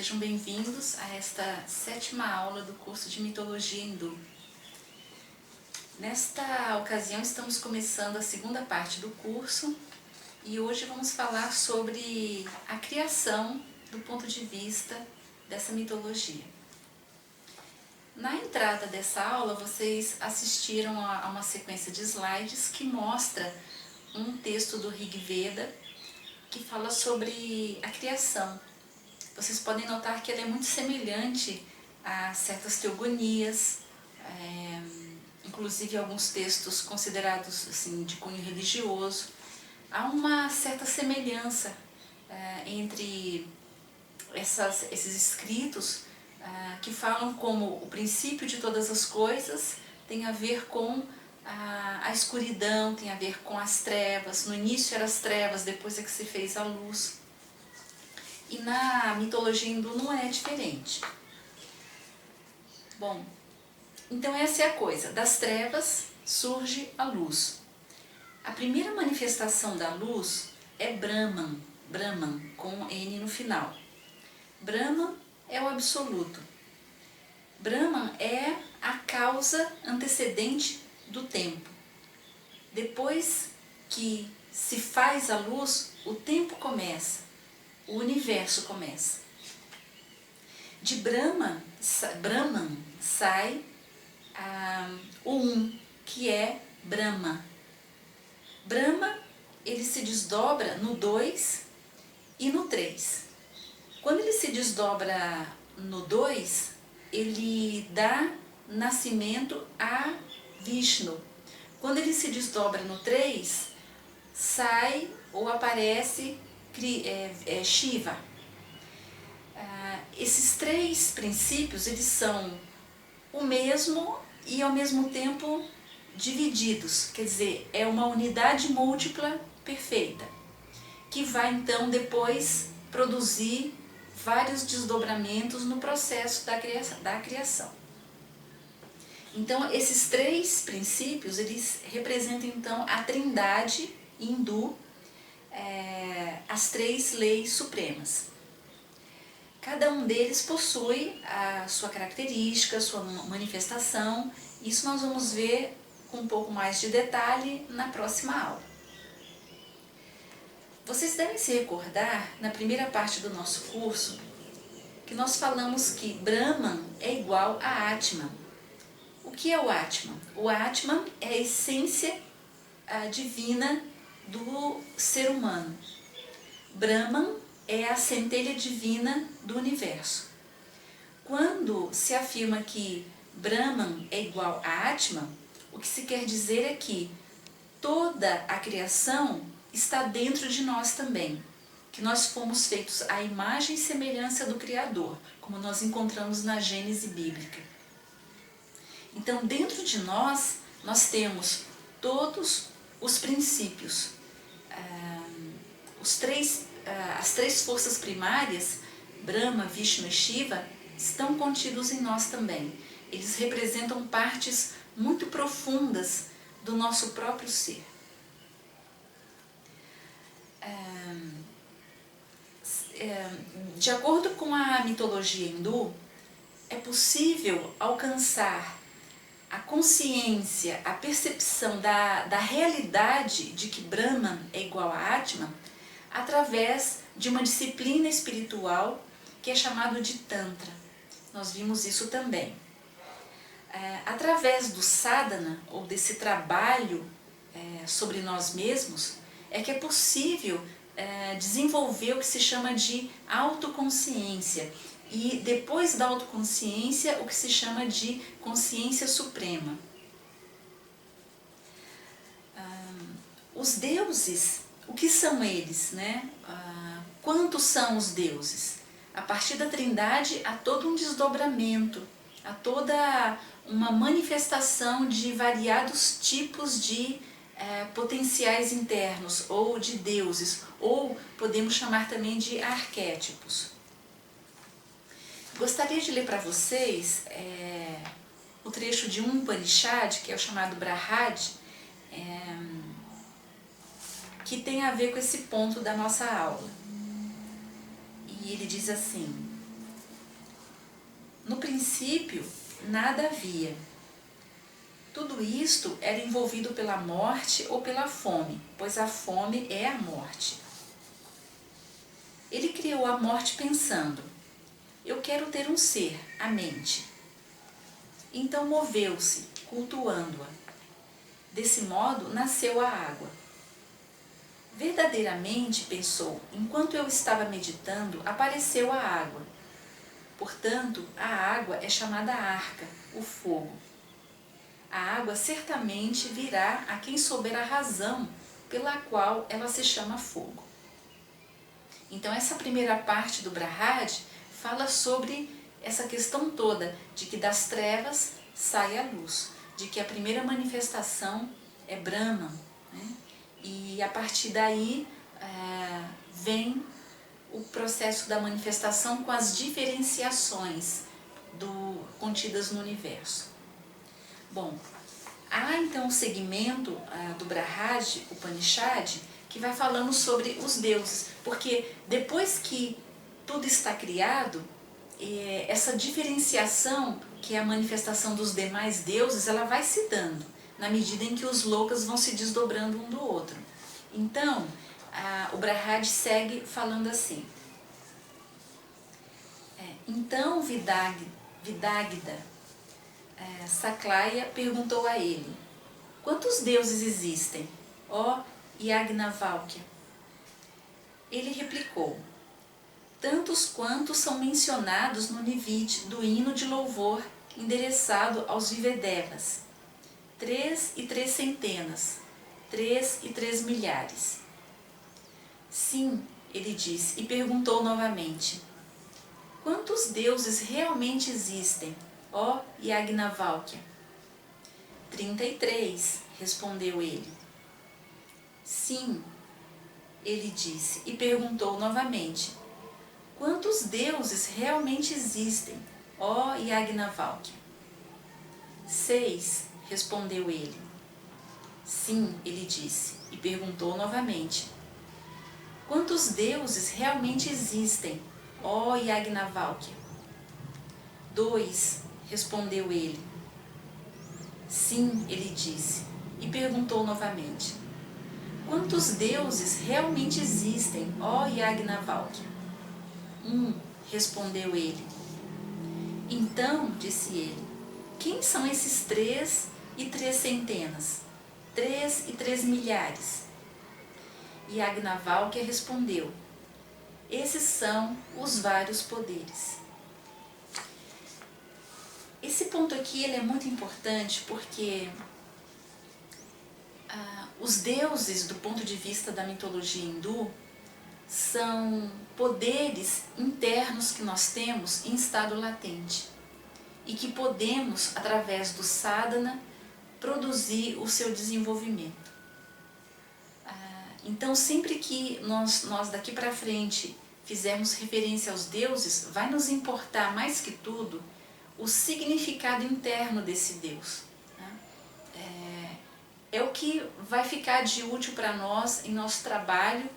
Sejam bem-vindos a esta 7ª aula do curso de Mitologia Hindu. Nesta ocasião estamos começando a 2ª parte do curso e hoje vamos falar sobre a criação do ponto de vista dessa mitologia. Na entrada dessa aula vocês assistiram a uma sequência de slides que mostra um texto do Rig Veda que fala sobre a criação. Vocês podem notar que ela é muito semelhante a certas teogonias, inclusive alguns textos considerados assim, de cunho religioso. Há uma certa semelhança entre esses escritos que falam como o princípio de todas as coisas tem a ver com a escuridão, tem a ver com as trevas. No início eram as trevas, depois é que se fez a luz. E na mitologia hindu não é diferente. Bom, então essa é a coisa. Das trevas surge a luz. A primeira manifestação da luz é Brahman, Brahman com N no final. Brahman é o absoluto. Brahman é a causa antecedente do tempo. Depois que se faz a luz, o tempo começa. O universo começa. De Brahman sai o que é Brahma. Brahma, ele se desdobra no 2 e no 3. Quando ele se desdobra no 2, ele dá nascimento a Vishnu. Quando ele se desdobra no 3, sai ou aparece Shiva. Esses 3 princípios, eles são o mesmo e ao mesmo tempo divididos, quer dizer, é uma unidade múltipla perfeita, que vai então depois produzir vários desdobramentos no processo da criação. Então, esses 3 princípios, eles representam então a trindade hindu, as 3 leis supremas. Cada um deles possui a sua característica, a sua manifestação. Isso nós vamos ver com um pouco mais de detalhe na próxima aula. Vocês devem se recordar, na primeira parte do nosso curso, que nós falamos que Brahman é igual a Atman. O que é o Atman? O Atman é a essência divina do ser humano. Brahman é a centelha divina do universo. Quando se afirma que Brahman é igual a Atman, o que se quer dizer é que toda a criação está dentro de nós também, que nós fomos feitos à imagem e semelhança do Criador, como nós encontramos na Gênese bíblica. Então, dentro de nós, nós temos todos os princípios, as 3 forças primárias, Brahma, Vishnu e Shiva, estão contidos em nós também. Eles representam partes muito profundas do nosso próprio ser. De acordo com a mitologia hindu, é possível alcançar a consciência, a percepção da realidade de que Brahman é igual a Atman através de uma disciplina espiritual que é chamado de Tantra. Nós vimos isso também. Através do sadhana, ou desse trabalho sobre nós mesmos, é que é possível desenvolver o que se chama de autoconsciência. E depois da autoconsciência, o que se chama de consciência suprema. Os deuses, o que são eles, né? Quantos são os deuses? A partir da trindade há todo um desdobramento, há toda uma manifestação de variados tipos de potenciais internos, ou de deuses, ou podemos chamar também de arquétipos. Gostaria de ler para vocês o trecho de um Upanishad, que é o chamado Brahad, que tem a ver com esse ponto da nossa aula. E ele diz assim: No princípio, nada havia. Tudo isto era envolvido pela morte ou pela fome, pois a fome é a morte. Ele criou a morte pensando: eu quero ter um ser, a mente. Então moveu-se, cultuando-a. Desse modo nasceu a água. Verdadeiramente, pensou, enquanto eu estava meditando, apareceu a água. Portanto, a água é chamada arca, o fogo. A água certamente virá a quem souber a razão pela qual ela se chama fogo. Então, essa primeira parte do Brahad fala sobre essa questão toda de que das trevas sai a luz, de que a primeira manifestação é Brahman, né? E a partir daí vem o processo da manifestação com as diferenciações contidas no universo. Bom, há então um segmento do Brahad, o Upanishad, que vai falando sobre os deuses, porque depois que tudo está criado, essa diferenciação, que é a manifestação dos demais deuses, ela vai se dando, na medida em que os lokas vão se desdobrando um do outro. Então, o Brahad segue falando assim. Então Vidagda Saklaya perguntou a ele: quantos deuses existem, ó Yagnavalkya? Ele replicou: tantos quantos são mencionados no Nivite do hino de louvor endereçado aos Vivedevas, 3 e 3 centenas, 3 e 3 milhares. Sim, ele disse, e perguntou novamente: quantos deuses realmente existem, ó Yagnavalkya? 33, respondeu ele. Sim, ele disse, e perguntou novamente: quantos deuses realmente existem, ó Yagnavalkya? 6, respondeu ele. Sim, ele disse, e perguntou novamente: quantos deuses realmente existem, ó Yagnavalkya? 2, respondeu ele. Sim, ele disse, e perguntou novamente: quantos deuses realmente existem, ó Yagnavalkya? 1, respondeu ele. Então, disse ele, quem são esses 3 e 3 centenas, 3 e 3 milhares? Yagnavalkya respondeu: esses são os vários poderes. Esse ponto aqui ele é muito importante porque os deuses, do ponto de vista da mitologia hindu, são poderes internos que nós temos em estado latente e que podemos, através do sadhana, produzir o seu desenvolvimento. Então, sempre que nós daqui para frente fizermos referência aos deuses, vai nos importar mais que tudo o significado interno desse Deus. É o que vai ficar de útil para nós em nosso trabalho,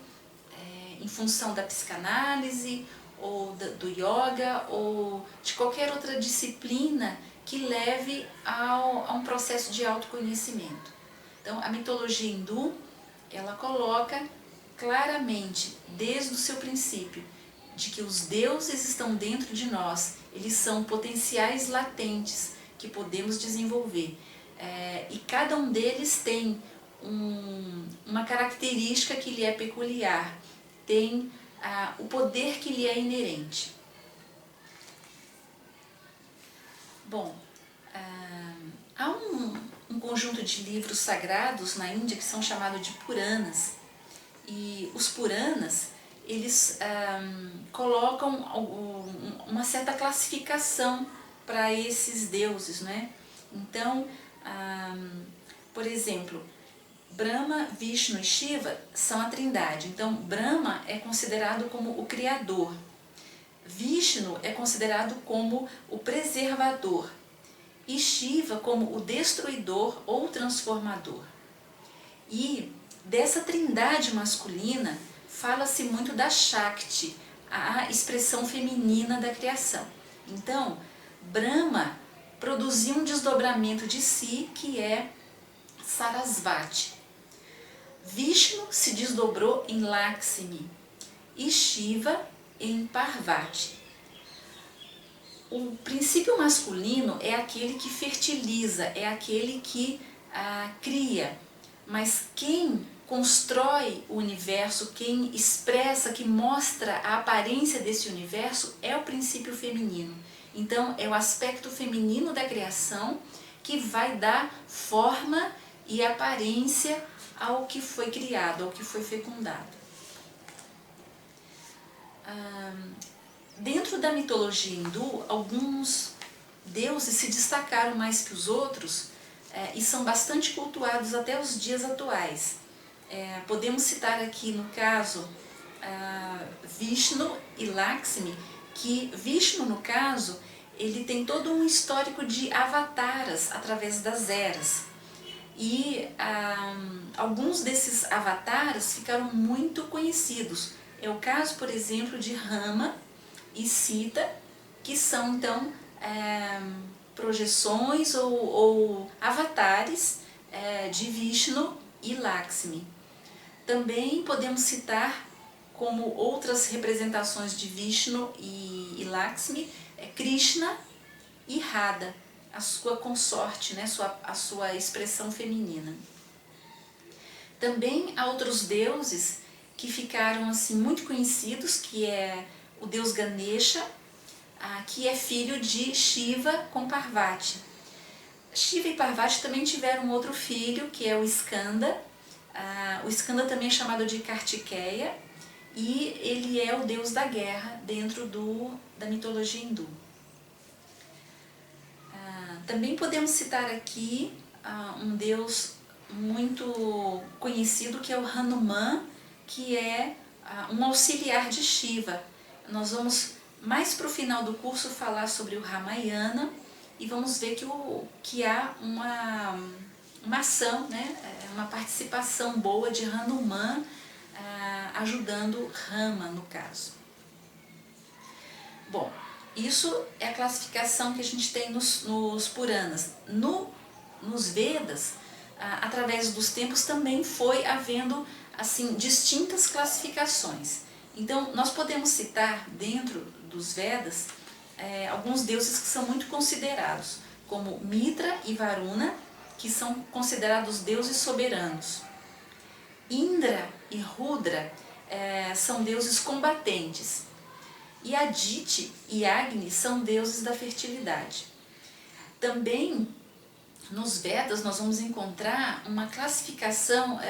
em função da psicanálise, ou do yoga, ou de qualquer outra disciplina que leve a um processo de autoconhecimento. Então, a mitologia hindu, ela coloca claramente, desde o seu princípio, de que os deuses estão dentro de nós, eles são potenciais latentes que podemos desenvolver. E cada um deles tem uma característica que lhe é peculiar, tem o poder que lhe é inerente. Bom, há um conjunto de livros sagrados na Índia que são chamados de Puranas, e os Puranas, eles colocam uma certa classificação para esses deuses, né? Então, por exemplo, Brahma, Vishnu e Shiva são a trindade. Então, Brahma é considerado como o criador, Vishnu é considerado como o preservador e Shiva como o destruidor ou transformador. E dessa trindade masculina fala-se muito da Shakti, a expressão feminina da criação. Então, Brahma produziu um desdobramento de si, que é Sarasvati. Vishnu se desdobrou em Lakshmi e Shiva em Parvati. O princípio masculino é aquele que fertiliza, é aquele que cria, mas quem constrói o universo, quem expressa, que mostra a aparência desse universo é o princípio feminino. Então é o aspecto feminino da criação que vai dar forma e aparência ao que foi criado, ao que foi fecundado. Dentro da mitologia hindu, alguns deuses se destacaram mais que os outros e são bastante cultuados até os dias atuais. Podemos citar aqui, no caso, Vishnu e Lakshmi, que Vishnu, no caso, ele tem todo um histórico de avataras através das eras. E alguns desses avataras ficaram muito conhecidos. É o caso, por exemplo, de Rama e Sita, que são então projeções ou avatares de Vishnu e Lakshmi. Também podemos citar como outras representações de Vishnu e Lakshmi, Krishna e Radha, a sua consorte, né, a sua expressão feminina. Também há outros deuses que ficaram assim muito conhecidos, que é o deus Ganesha, que é filho de Shiva com Parvati. Shiva e Parvati também tiveram outro filho, que é o Skanda. O Skanda também é chamado de Kartikeya, e ele é o deus da guerra dentro da mitologia hindu. Também podemos citar aqui um deus muito conhecido, que é o Hanuman, que é um auxiliar de Shiva. Nós vamos mais para o final do curso falar sobre o Ramayana e vamos ver que há uma ação, né, uma participação boa de Hanuman ajudando Rama, no caso. Bom, isso é a classificação que a gente tem nos Puranas. Nos Vedas, através dos tempos, também foi havendo assim distintas classificações. Então, nós podemos citar dentro dos Vedas alguns deuses que são muito considerados, como Mitra e Varuna, que são considerados deuses soberanos. Indra e Rudra são deuses combatentes. E Aditi e Agni são deuses da fertilidade. Também nos Vedas nós vamos encontrar uma classificação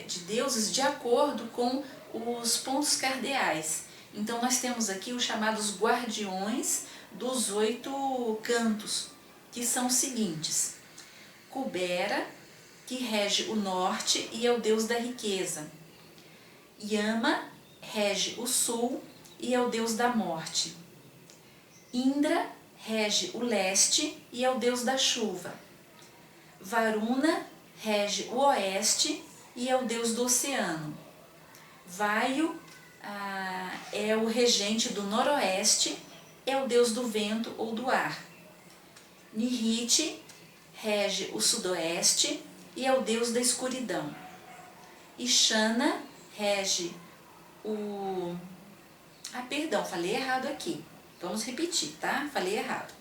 de deuses de acordo com os pontos cardeais. Então nós temos aqui os chamados guardiões dos 8 cantos, que são os seguintes: Kubera, que rege o norte e é o deus da riqueza. Yama rege o sul e é o deus da morte. Indra rege o leste e é o deus da chuva. Varuna rege o oeste e é o deus do oceano. Vayu é o regente do noroeste, é o deus do vento ou do ar. Nihiti rege o sudoeste e é o deus da escuridão. Ishana rege o... perdão, falei errado aqui. Vamos repetir, tá? Falei errado.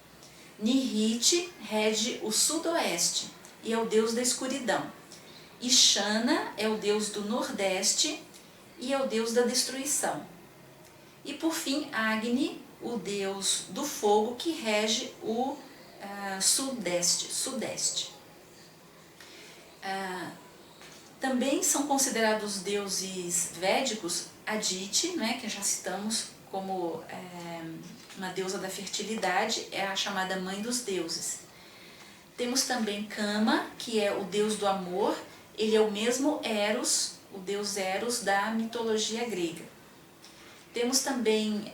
Nihiti rege o sudoeste e é o deus da escuridão. Ishana é o deus do nordeste e é o deus da destruição. E por fim, Agni, o deus do fogo, que rege o sudeste. Também são considerados deuses védicos Aditi, né, que já citamos como uma deusa da fertilidade, é a chamada mãe dos deuses. Temos também Kama, que é o deus do amor, ele é o mesmo Eros, o deus Eros da mitologia grega. Temos também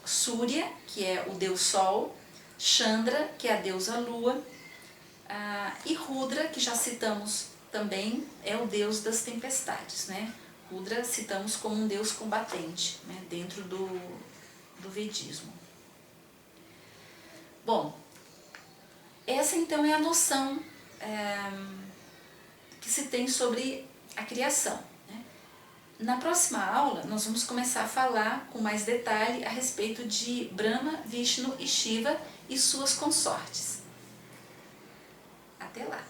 Surya, que é o deus Sol, Chandra, que é a deusa Lua, e Rudra, que já citamos também, é o deus das tempestades, né? Rudra citamos como um deus combatente, né, dentro do Vedismo. Bom, essa então é a noção que se tem sobre a criação, né? Na próxima aula nós vamos começar a falar com mais detalhe a respeito de Brahma, Vishnu e Shiva e suas consortes. Até lá!